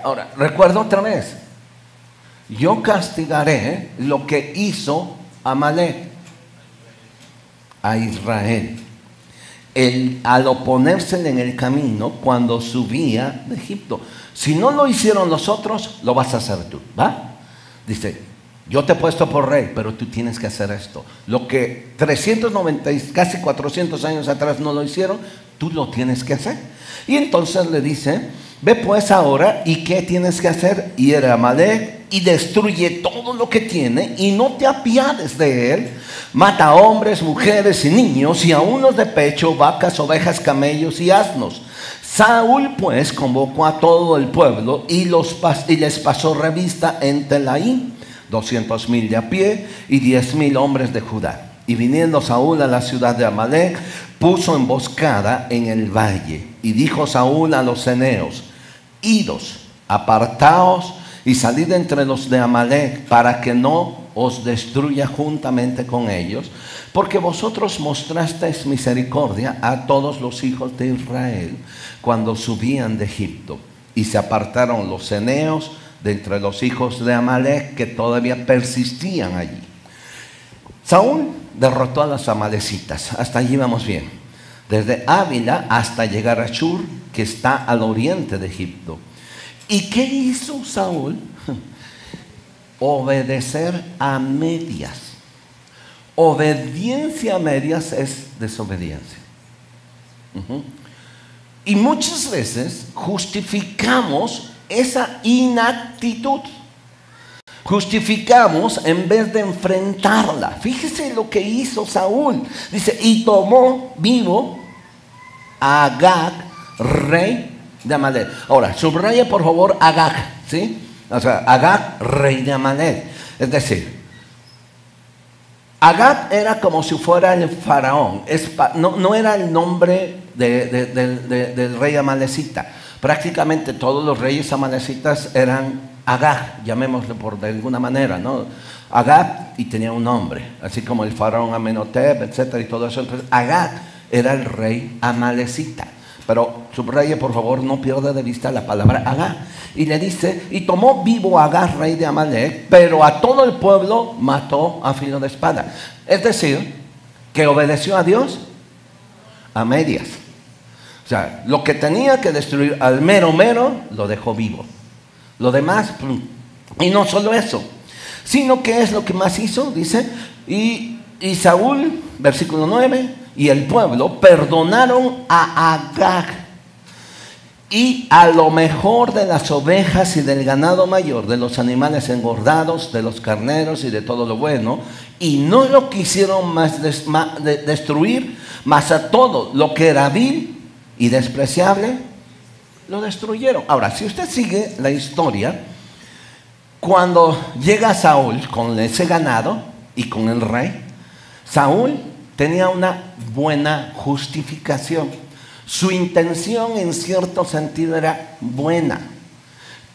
Ahora, recuerdo otra vez. Yo castigaré lo que hizo Amalek a Israel. Al oponérsele en el camino cuando subía de Egipto. Si no lo hicieron los otros, lo vas a hacer tú, ¿va? Dice, yo te he puesto por rey, pero tú tienes que hacer esto. Lo que 390, casi 400 años atrás no lo hicieron, tú lo tienes que hacer. Y entonces le dice, ve pues ahora, ¿y qué tienes que hacer? Ir a Amalek y destruye todo lo que tiene y no te apiades de él. Mata a hombres, mujeres y niños y aun los de pecho, vacas, ovejas, camellos y asnos. Saúl pues convocó a todo el pueblo y les pasó revista en Telaim, 200,000 de a pie y 10,000 hombres de Judá. Y viniendo Saúl a la ciudad de Amalek, puso emboscada en el valle. Y dijo Saúl a los ceneos: idos, apartaos y salid entre los de Amalek, para que no os destruya juntamente con ellos, porque vosotros mostrasteis misericordia a todos los hijos de Israel cuando subían de Egipto. Y se apartaron los ceneos de entre los hijos de Amalek, que todavía persistían allí. Saúl derrotó a los amalecitas, hasta allí vamos bien. Desde Ávila hasta llegar a Shur, que está al oriente de Egipto. ¿Y qué hizo Saúl? Obedecer a medias. Obediencia a medias es desobediencia. Y muchas veces justificamos esa inactitud. Justificamos en vez de enfrentarla. Fíjese lo que hizo Saúl. Dice, y tomó vivo a Agag, rey de Amalek. Ahora, subraya por favor Agag, ¿sí? O sea, Agag, rey de Amalek. Es decir, Agag era como si fuera el faraón. No era el nombre del rey amalecita. Prácticamente todos los reyes amalecitas eran Agag, llamémoslo de alguna manera, ¿no? Agag, y tenía un nombre, así como el faraón Amenhotep, etcétera, y todo eso. Entonces, Agag era el rey amalecita. Pero subraye, por favor, no pierda de vista la palabra Agag. Y le dice, y tomó vivo a Agag, rey de Amalek, pero a todo el pueblo mató a filo de espada. Es decir, que obedeció a Dios a medias. O sea, lo que tenía que destruir al mero lo dejó vivo. Lo demás, y no solo eso, sino que es lo que más hizo, dice, y Saúl, versículo 9, y el pueblo perdonaron a Agag y a lo mejor de las ovejas y del ganado mayor, de los animales engordados, de los carneros y de todo lo bueno, y no lo quisieron más destruir, mas a todo lo que era vil y despreciable, lo destruyeron. Ahora, si usted sigue la historia, cuando llega Saúl con ese ganado y con el rey, Saúl tenía una buena justificación. Su intención en cierto sentido era buena.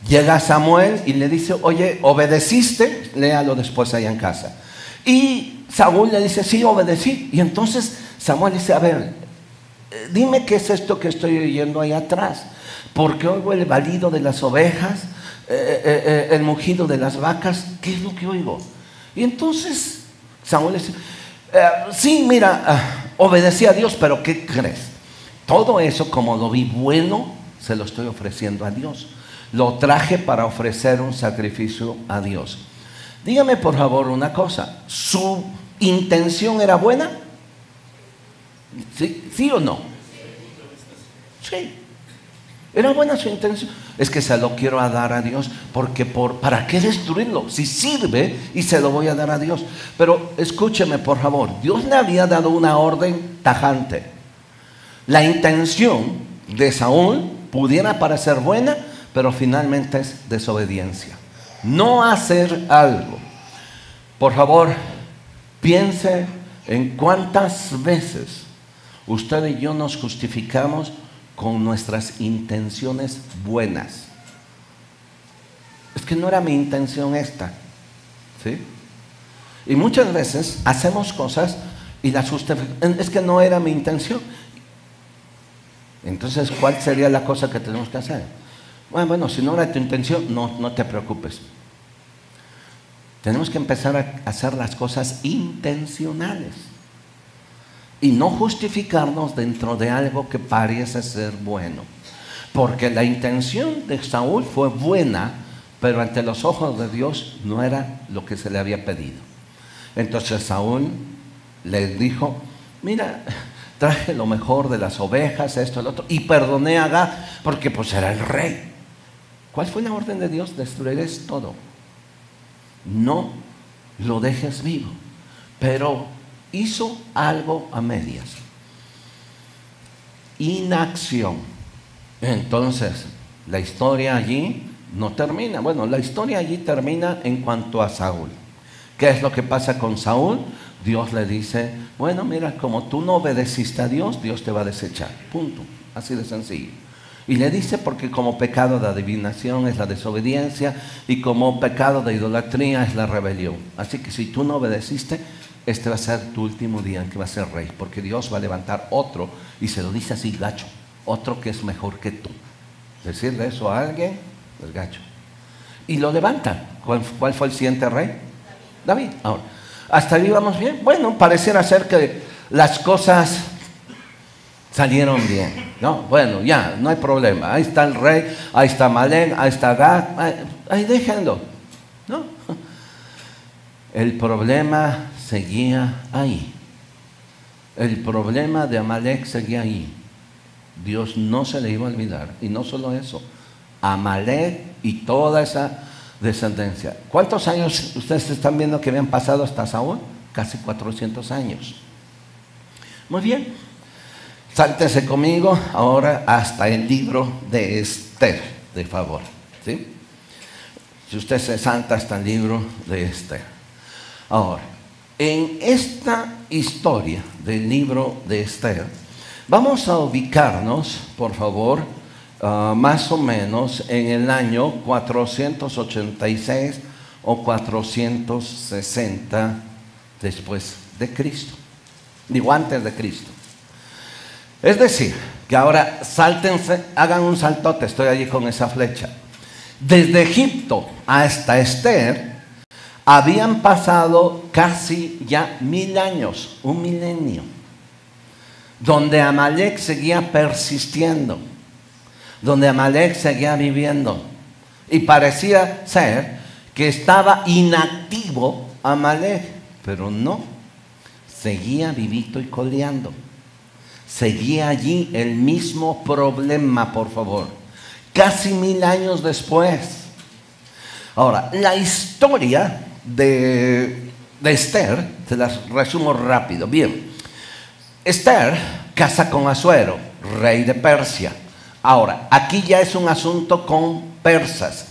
Llega Samuel y le dice, oye, ¿obedeciste? Léalo después allá en casa. Y Saúl le dice, sí, obedecí. Y entonces Samuel dice, a ver, dime qué es esto que estoy oyendo ahí atrás. Porque oigo el balido de las ovejas, el mugido de las vacas. ¿Qué es lo que oigo? Y entonces Samuel dice, sí, mira, obedecí a Dios, pero ¿qué crees? Todo eso, como lo vi bueno, se lo estoy ofreciendo a Dios. Lo traje para ofrecer un sacrificio a Dios. Dígame por favor una cosa, ¿su intención era buena? ¿Sí o no? Sí. Era buena su intención. Es que se lo quiero dar a Dios porque ¿para qué destruirlo? Si sirve y se lo voy a dar a Dios. Pero escúcheme por favor, Dios le había dado una orden tajante. La intención de Saúl pudiera parecer buena, pero finalmente es desobediencia. No hacer algo. Por favor, piense en cuántas veces usted y yo nos justificamos con nuestras intenciones buenas. Es que no era mi intención esta, ¿sí? Y muchas veces hacemos cosas y las justificamos. Es que no era mi intención. Entonces, ¿cuál sería la cosa que tenemos que hacer? Bueno, si no era tu intención, no te preocupes. Tenemos que empezar a hacer las cosas intencionales y no justificarnos dentro de algo que parece ser bueno. Porque la intención de Saúl fue buena, pero ante los ojos de Dios no era lo que se le había pedido. Entonces Saúl le dijo, mira, traje lo mejor de las ovejas, esto, lo otro, y perdoné a Agag porque pues era el rey. ¿Cuál fue la orden de Dios? Destruirás todo. No lo dejes vivo. Pero hizo algo a medias. Inacción. Entonces, la historia allí no termina. Bueno, la historia allí termina en cuanto a Saúl. ¿Qué es lo que pasa con Saúl? Dios le dice, bueno, mira, como tú no obedeciste a Dios, Dios te va a desechar. Punto. Así de sencillo. Y le dice porque como pecado de adivinación es la desobediencia y como pecado de idolatría es la rebelión. Así que si tú no obedeciste, este va a ser tu último día en que vas a ser rey, porque Dios va a levantar otro, y se lo dice así gacho, otro que es mejor que tú. Decirle eso a alguien es gacho. Y lo levanta. ¿Cuál fue el siguiente rey? David. Ahora, Hasta ahí vamos bien. Bueno, pareciera ser que las cosas salieron bien, ¿no? Bueno, ya, no hay problema. Ahí está el rey, ahí está Amalek, ahí está Gad, ahí déjenlo, ¿no? El problema seguía ahí. El problema de Amalek seguía ahí. Dios no se le iba a olvidar. Y no solo eso, Amalek y toda esa descendencia. ¿Cuántos años ustedes están viendo que habían pasado hasta Saúl? Casi 400 años. Muy bien. Sáltense conmigo ahora hasta el libro de Esther, de favor, ¿sí? Si usted se salta hasta el libro de Esther. Ahora, en esta historia del libro de Esther, vamos a ubicarnos, por favor, más o menos en el año 486 o 460 después de Cristo. Digo, antes de Cristo. Es decir, que ahora sáltense, hagan un saltote, estoy allí con esa flecha. Desde Egipto hasta Esther habían pasado casi ya 1000 años, un milenio, donde Amalek seguía persistiendo, donde Amalek seguía viviendo, y parecía ser que estaba inactivo Amalek, pero no, seguía vivito y coleando. Seguía allí el mismo problema, por favor. Casi 1000 años después. Ahora, la historia de Esther, te las resumo rápido. Bien, Esther casa con Asuero, rey de Persia. Ahora, aquí ya es un asunto con persas.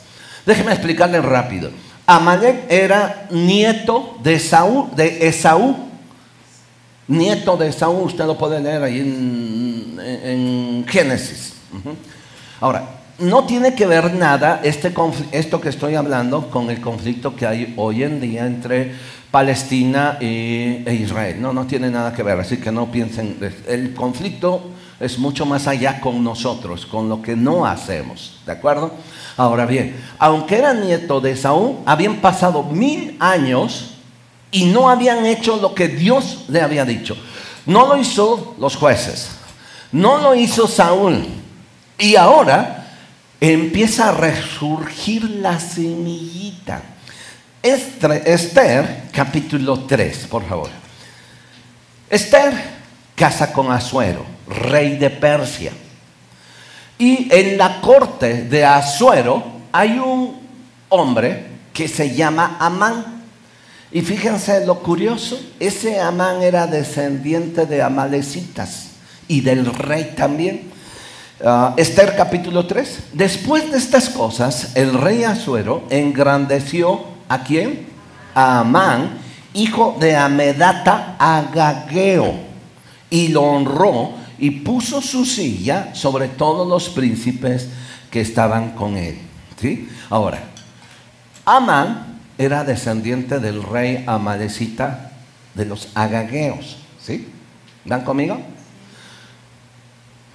Déjeme explicarle rápido. Amalek era nieto de Esaú. Nieto de Esaú, usted lo puede leer ahí en Génesis. Ahora, no tiene que ver nada esto que estoy hablando con el conflicto que hay hoy en día entre Palestina e Israel. No tiene nada que ver, así que no piensen. El conflicto es mucho más allá con nosotros, con lo que no hacemos, ¿de acuerdo? Ahora bien, aunque era nieto de Esaú, habían pasado 1000 años y no habían hecho lo que Dios le había dicho. No lo hizo los jueces, no lo hizo Saúl. Y ahora empieza a resurgir la semillita. Esther, capítulo 3, por favor. Esther casa con Asuero, rey de Persia. Y en la corte de Asuero hay un hombre que se llama Amán. Y fíjense lo curioso, ese Amán era descendiente de amalecitas y del rey también. Esther capítulo 3. Después de estas cosas, el rey Asuero engrandeció ¿a quién? A Amán, hijo de Amedata Agageo, y lo honró y puso su silla sobre todos los príncipes que estaban con él. ¿Sí? Ahora, Amán era descendiente del rey amalecita de los agageos. ¿Sí? ¿Van conmigo?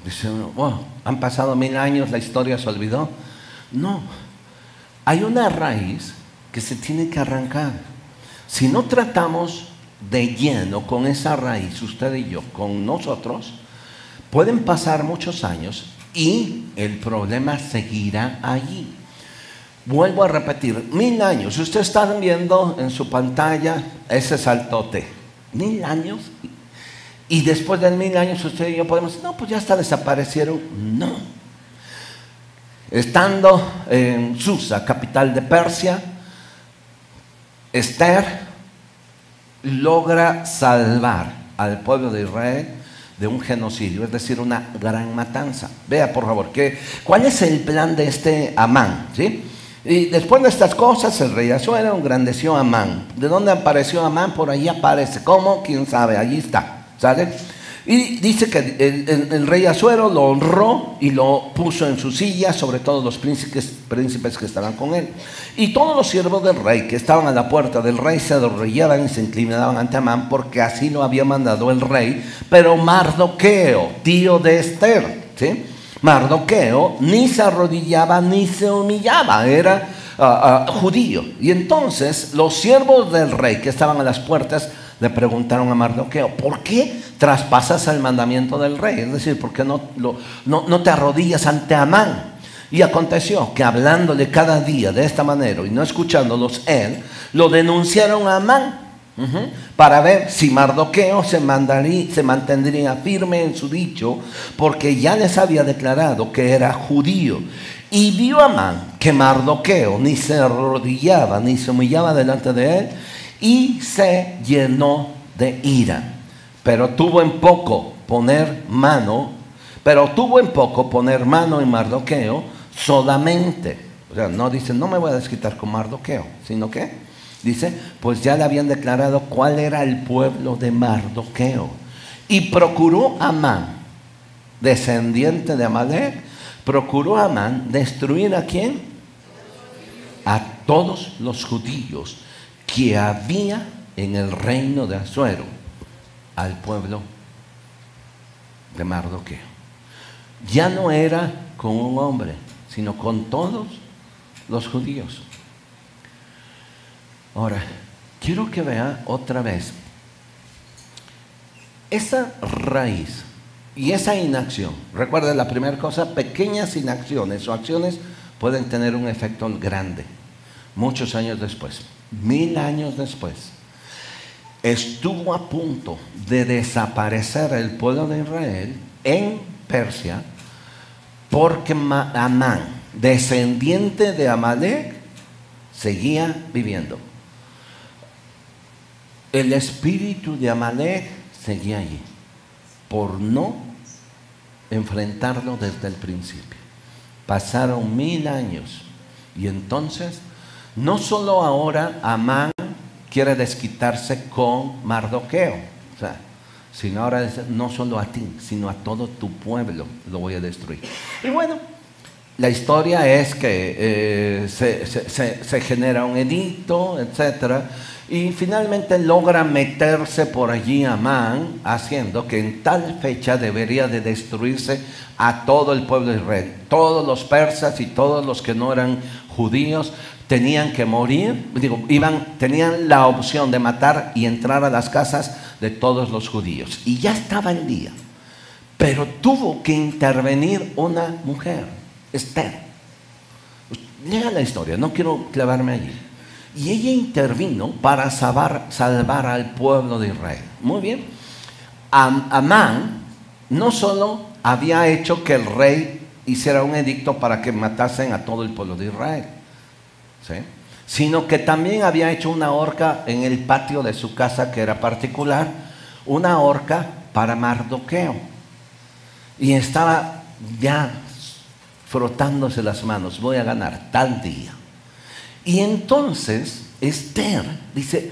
Dice uno, wow, han pasado 1000 años, la historia se olvidó. No, hay una raíz que se tiene que arrancar. Si no tratamos de lleno con esa raíz, usted y yo, con nosotros, pueden pasar muchos años y el problema seguirá allí. Vuelvo a repetir, 1000 años. Usted está viendo en su pantalla ese saltote. 1000 años. Y después de 1000 años usted y yo podemos decir, no, pues ya hasta desaparecieron. No. Estando en Susa, capital de Persia, Esther logra salvar al pueblo de Israel de un genocidio, es decir, una gran matanza. Vea, por favor, ¿cuál es el plan de este Amán? ¿Sí? Y después de estas cosas, el rey Asuero engrandeció a Amán. ¿De dónde apareció Amán? Por ahí aparece. ¿Cómo? ¿Quién sabe? Allí está. ¿Sale? Y dice que el rey Asuero lo honró y lo puso en su silla sobre todos los príncipes que estaban con él. Y todos los siervos del rey que estaban a la puerta del rey se arrodillaban y se inclinaban ante Amán, porque así lo había mandado el rey. Pero Mardoqueo, tío de Esther, ¿sí? Mardoqueo ni se arrodillaba ni se humillaba, era judío. Y entonces los siervos del rey que estaban a las puertas le preguntaron a Mardoqueo: ¿por qué traspasas el mandamiento del rey? Es decir, ¿por qué no te arrodillas ante Amán? Y aconteció que hablándole cada día de esta manera y no escuchándolos él, lo denunciaron a Amán, para ver si Mardoqueo se mantendría firme en su dicho, porque ya les había declarado que era judío. Y vio Amán que Mardoqueo ni se arrodillaba ni se humillaba delante de él, y se llenó de ira. Pero tuvo en poco poner mano en Mardoqueo solamente. O sea, no dice: no me voy a desquitar con Mardoqueo, sino que dice: pues ya le habían declarado cuál era el pueblo de Mardoqueo. Y procuró Amán, descendiente de Amalek, procuró Amán destruir ¿a quién? A todos los judíos que había en el reino de Asuero, al pueblo de Mardoqueo. Ya no era con un hombre, sino con todos los judíos. Ahora, quiero que vea otra vez esa raíz y esa inacción. Recuerda la primera cosa: pequeñas inacciones o acciones pueden tener un efecto grande. Muchos años después, 1000 años después, estuvo a punto de desaparecer el pueblo de Israel en Persia, porque Amán, descendiente de Amalek, seguía viviendo. El espíritu de Amalek seguía allí, por no enfrentarlo desde el principio. Pasaron 1000 años y entonces, no solo ahora Amán quiere desquitarse con Mardoqueo, o sea, sino ahora dice: no solo a ti, sino a todo tu pueblo lo voy a destruir. Y bueno, la historia es que se genera un edicto, etcétera, y finalmente logra meterse por allí Amán, haciendo que en tal fecha debería de destruirse a todo el pueblo de Israel. Todos los persas y todos los que no eran judíos tenían que morir, tenían la opción de matar y entrar a las casas de todos los judíos. Y ya estaba el día, pero tuvo que intervenir una mujer, Esther. Lea la historia, no quiero clavarme allí. Y ella intervino para salvar al pueblo de Israel. Muy bien. Amán no solo había hecho que el rey hiciera un edicto para que matasen a todo el pueblo de Israel, ¿sí?, sino que también había hecho una horca en el patio de su casa, que era particular, una horca para Mardoqueo. Y estaba ya frotándose las manos: voy a ganar tal día. Y entonces Esther dice: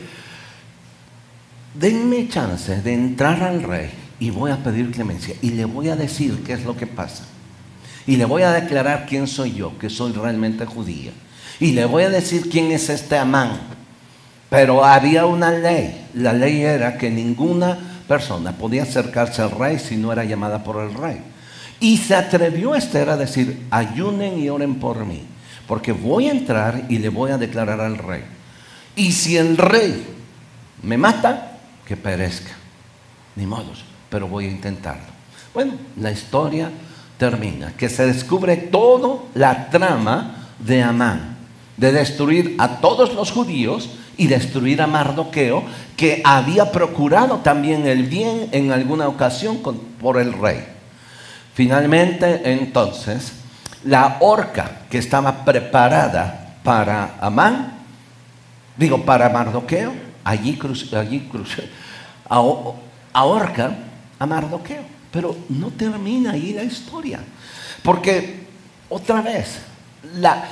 denme chance de entrar al rey y voy a pedir clemencia y le voy a decir qué es lo que pasa, y le voy a declarar quién soy yo, que soy realmente judía, y le voy a decir quién es este Amán. Pero había una ley. La ley era que ninguna persona podía acercarse al rey si no era llamada por el rey. Y se atrevió Esther a decir: ayunen y oren por mí, porque voy a entrar y le voy a declarar al rey. Y si el rey me mata, que perezca. Ni modos, pero voy a intentarlo. Bueno, la historia termina que se descubre toda la trama de Amán, de destruir a todos los judíos y destruir a Mardoqueo, que había procurado también el bien en alguna ocasión por el rey. Finalmente, entonces, la horca que estaba preparada para Amán, para Mardoqueo, allí ahorca a Mardoqueo. Pero no termina ahí la historia, porque otra vez la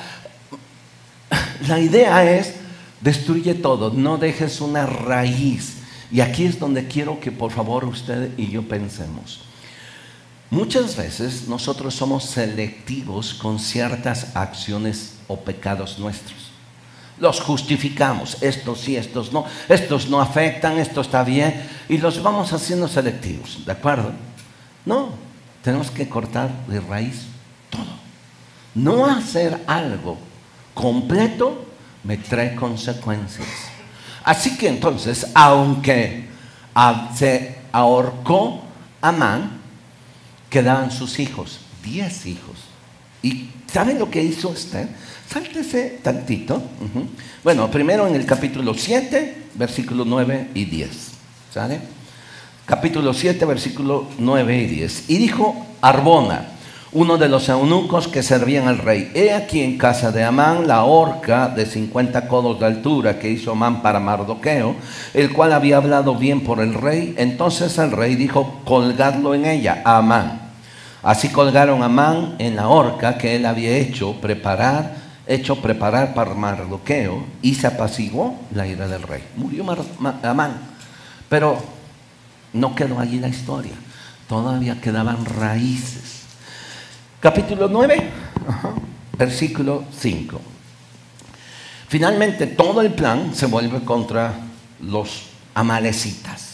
idea es: destruye todo, no dejes una raíz. Y aquí es donde quiero que por favor usted y yo pensemos. Muchas veces nosotros somos selectivos con ciertas acciones o pecados nuestros. Los justificamos: estos sí, estos no afectan, esto está bien, y los vamos haciendo selectivos, ¿de acuerdo? No, tenemos que cortar de raíz todo. No hacer algo completo me trae consecuencias. Así que entonces, aunque se ahorcó Amán, quedaban sus hijos, 10 hijos. ¿Y saben lo que hizo Esther? Sáltese tantito. Bueno, primero en el capítulo 7, versículos 9 y 10. ¿Sale? Capítulo 7, versículos 9 y 10. Y dijo Arbona, uno de los eunucos que servían al rey: he aquí en casa de Amán la horca de 50 codos de altura que hizo Amán para Mardoqueo, el cual había hablado bien por el rey. Entonces el rey dijo: colgadlo en ella, a Amán. Así colgaron a Amán en la horca que él había hecho preparar para Mardoqueo, y se apaciguó la ira del rey. Murió Amán, pero no quedó allí la historia, todavía quedaban raíces. Capítulo 9, versículo 5. Finalmente todo el plan se vuelve contra los amalecitas.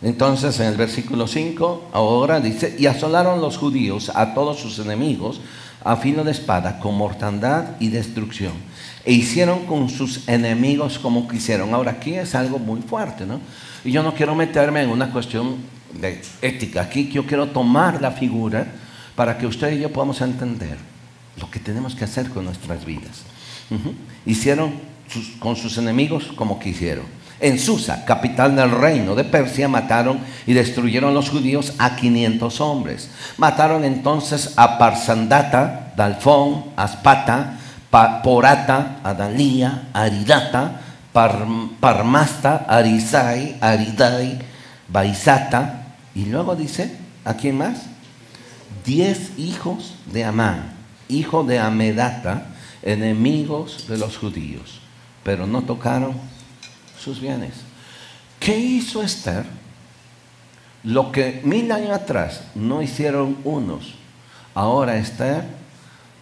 Entonces en el versículo 5 ahora dice: y asolaron los judíos a todos sus enemigos a filo de espada, con mortandad y destrucción, e hicieron con sus enemigos como quisieron. Ahora aquí es algo muy fuerte, ¿no? Y yo no quiero meterme en una cuestión de ética. Aquí yo quiero tomar la figura para que usted y yo podamos entender lo que tenemos que hacer con nuestras vidas. Hicieron con sus enemigos como quisieron. En Susa, capital del reino de Persia, mataron y destruyeron los judíos a 500 hombres. Mataron entonces a Parsandata, Dalfón, Aspata, Porata, Adalía, Aridata, Parmasta, Arisai, Aridai, Baisata. Y luego dice, ¿a quién más? 10 hijos de Amán, hijo de Amedata, enemigos de los judíos, pero no tocaron sus bienes. ¿Qué hizo Esther? Lo que 1000 años atrás no hicieron unos, ahora Esther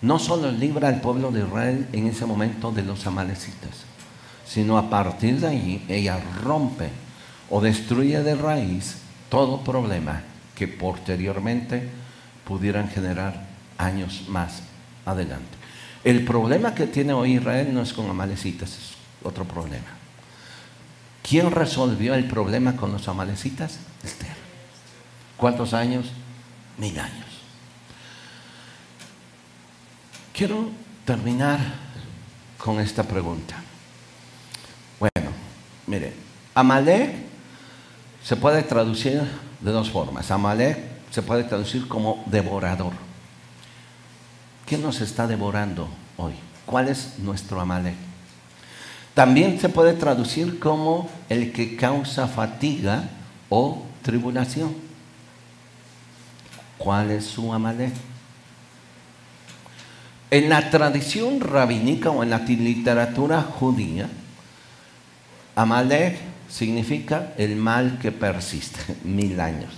no solo libra al pueblo de Israel en ese momento de los amalecitas, sino a partir de allí ella rompe o destruye de raíz todo problema que posteriormente pudieran generar años más adelante. El problema que tiene hoy Israel no es con amalecitas, es otro problema. ¿Quién resolvió el problema con los amalecitas? Esther. ¿Cuántos años? 1000 años. Quiero terminar con esta pregunta. Bueno, mire, Amalek se puede traducir de dos formas. Amalek se puede traducir como devorador. ¿Qué nos está devorando hoy? ¿Cuál es nuestro Amalek? También se puede traducir como el que causa fatiga o tribulación. ¿Cuál es su Amalek? En la tradición rabínica o en la literatura judía, Amalek significa el mal que persiste, 1000 años.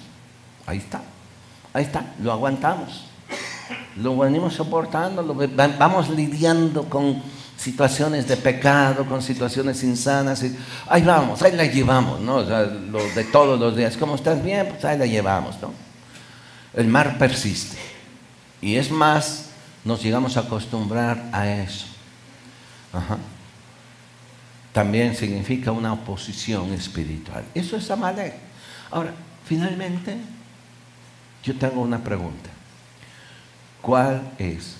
Ahí está, lo aguantamos. Lo venimos soportando, vamos lidiando con situaciones de pecado, con situaciones insanas. Ahí vamos, ahí la llevamos, ¿no? O sea, lo de todos los días. ¿Cómo estás? Bien, pues ahí la llevamos, ¿no? El mal persiste. Y es más, nos llegamos a acostumbrar a eso. También significa una oposición espiritual. Eso es Amalek. Ahora, finalmente, yo tengo una pregunta. ¿Cuál es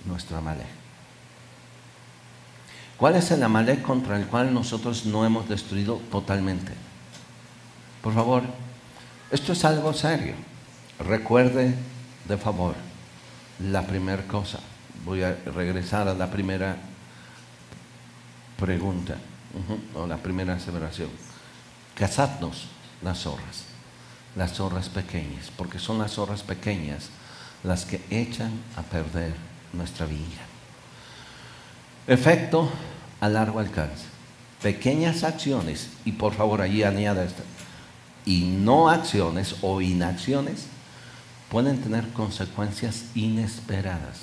nuestro Amalek? ¿Cuál es el Amalek contra el cual nosotros no hemos destruido totalmente? Por favor, esto es algo serio. Recuerde, de favor, la primera cosa. Voy a regresar a la primera pregunta, o la primera aseveración. Cazadnos las zorras pequeñas, porque son las zorras pequeñas las que echan a perder nuestra viña. Efecto a largo alcance. Pequeñas acciones, y por favor allí añada esto, y no acciones o inacciones pueden tener consecuencias inesperadas.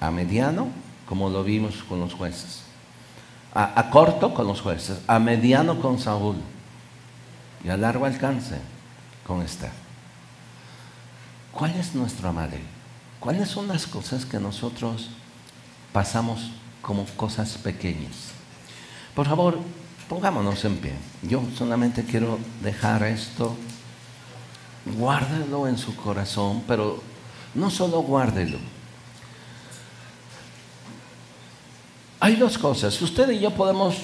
A mediano, como lo vimos con los jueces. A corto, con los jueces. A mediano, con Saúl. Y a largo alcance, con Esther. ¿Cuál es nuestro Amalek? ¿Cuáles son las cosas que nosotros pasamos como cosas pequeñas. Por favor, pongámonos en pie. Yo solamente quiero dejar esto. Guárdelo en su corazón, pero no solo guárdelo. Hay dos cosas. Usted y yo podemos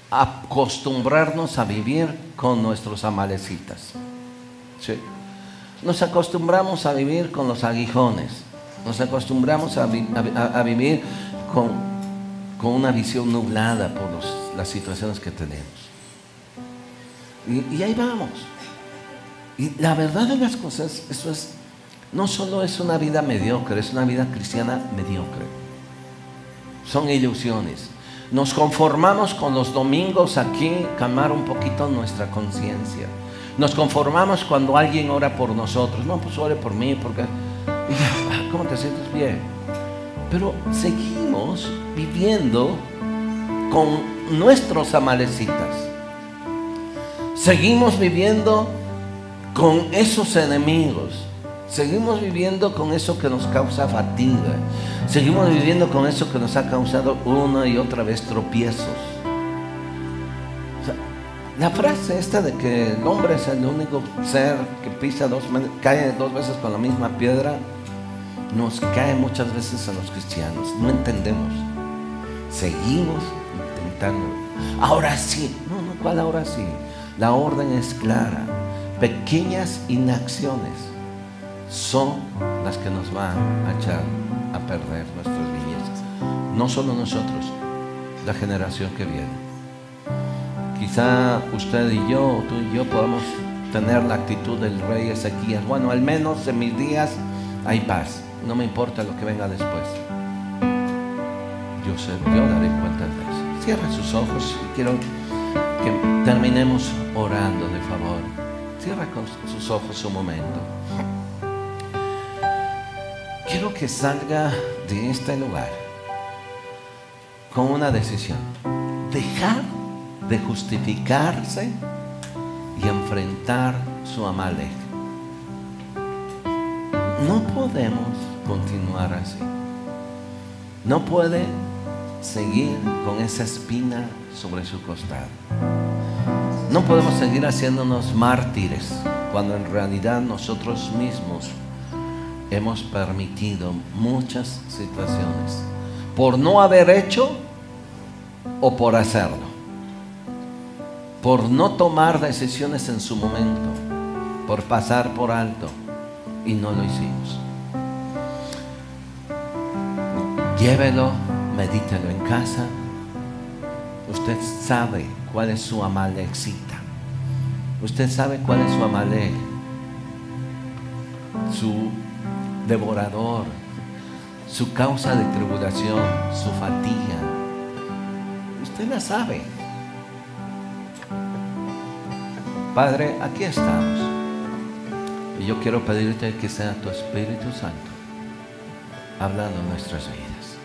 acostumbrarnos a vivir con nuestros amalecitas. ¿Sí? Nos acostumbramos a vivir con los aguijones. Nos acostumbramos a vivir con una visión nublada por las situaciones que tenemos. Y ahí vamos. Y la verdad de las cosas, no solo es una vida mediocre, es una vida cristiana mediocre. Son ilusiones. Nos conformamos con los domingos aquí, calmar un poquito nuestra conciencia. Nos conformamos cuando alguien ora por nosotros. No, pues ore por mí, porque... ¿Cómo te sientes? Bien. Pero seguimos viviendo con nuestros amalecitas. Seguimos viviendo con esos enemigos. Seguimos viviendo con eso que nos causa fatiga. Seguimos viviendo con eso que nos ha causado una y otra vez tropiezos. O sea, la frase esta de que el hombre es el único ser que cae 2 veces con la misma piedra, nos cae muchas veces a los cristianos. No entendemos. Seguimos intentando. Ahora sí. No, ¿cuál ahora sí? La orden es clara. Pequeñas inacciones son las que nos van a echar a perder nuestras vidas. No solo nosotros, la generación que viene. Quizá usted y yo, tú y yo, podamos tener la actitud del rey Ezequías. Bueno, al menos en mis días hay paz. No me importa lo que venga después. Yo daré cuenta de eso. Cierra sus ojos y quiero que terminemos orando, de favor. Cierra con sus ojos un momento. Quiero que salga de este lugar con una decisión. Dejar de justificarse y enfrentar su Amalek. No podemos continuar así. No puede seguir con esa espina sobre su costado. No podemos seguir haciéndonos mártires cuando en realidad nosotros mismos hemos permitido muchas situaciones por no haber hecho o por hacerlo, por no tomar decisiones en su momento, por pasar por alto y no lo hicimos. Llévelo, medítelo en casa. Usted sabe cuál es su Amalekcita. Usted sabe cuál es su Amalek, su devorador, su causa de tribulación, su fatiga. Usted la sabe. Padre, aquí estamos. Y yo quiero pedirte que sea tu Espíritu Santo hablando en nuestras vidas,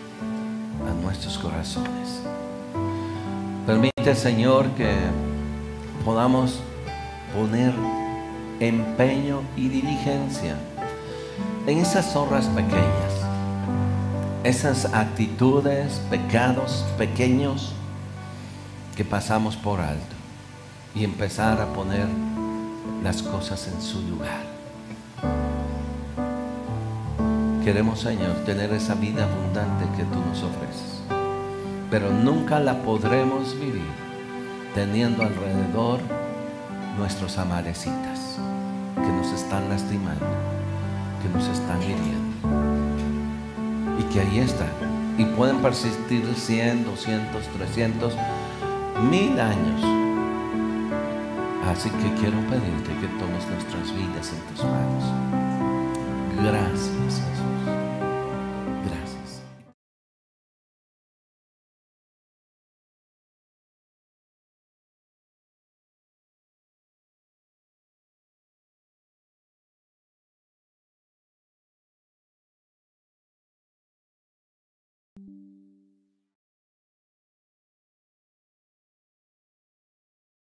a nuestros corazones. Permite, Señor, que podamos poner empeño y diligencia en esas obras pequeñas, esas actitudes, pecados pequeños que pasamos por alto y empezar a poner las cosas en su lugar. Queremos, Señor, tener esa vida abundante que tú nos ofreces, pero nunca la podremos vivir teniendo alrededor nuestros amalecitas que nos están lastimando, que nos están hiriendo, y que ahí están y pueden persistir 100, 200, 300, 1000 años. Así que quiero pedirte que tomes nuestras vidas en tus manos. Gracias, Jesús.